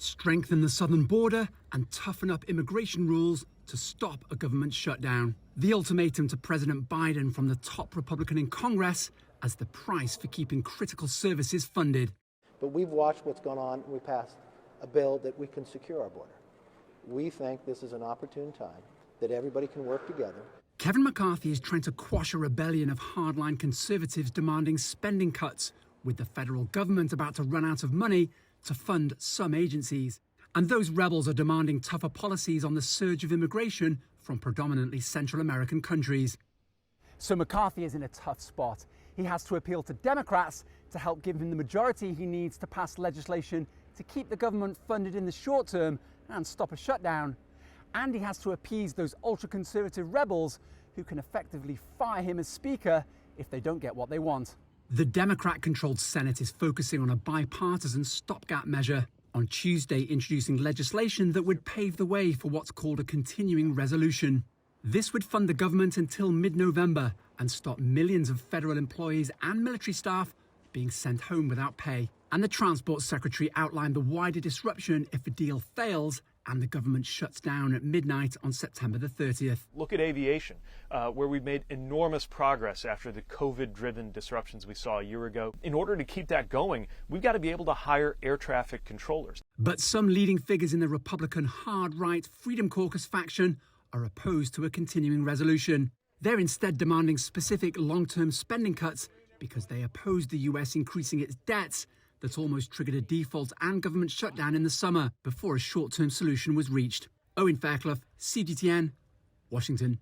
strengthen the southern border and toughen up immigration rules to stop a government shutdown. The ultimatum to President Biden from the top Republican in Congress as the price for keeping critical services funded. But we've watched what's gone on. We passed a bill that we can secure our border. We think this is an opportune time that everybody can work together. Kevin McCarthy is trying to quash a rebellion of hardline conservatives demanding spending cuts, with the federal government about to run out of money to fund some agencies. And those rebels are demanding tougher policies on the surge of immigration from predominantly Central American countries. So McCarthy is in a tough spot. He has to appeal to Democrats to help give him the majority he needs to pass legislation to keep the government funded in the short term and stop a shutdown. And he has to appease those ultra-conservative rebels who can effectively fire him as Speaker if they don't get what they want. The Democrat-controlled Senate is focusing on a bipartisan stopgap measure, on Tuesday introducing legislation that would pave the way for what's called a continuing resolution. This would fund the government until mid-November and stop millions of federal employees and military staff being sent home without pay. And the Transport Secretary outlined the wider disruption if the deal fails and the government shuts down at midnight on September the 30th. Look at aviation, where we've made enormous progress after the COVID-driven disruptions we saw a year ago. In order to keep that going, we've got to be able to hire air traffic controllers. But some leading figures in the Republican hard-right Freedom Caucus faction are opposed to a continuing resolution. They're instead demanding specific long-term spending cuts because they oppose the US increasing its debts that almost triggered a default and government shutdown in the summer before a short-term solution was reached. Owen Fairclough, CGTN, Washington.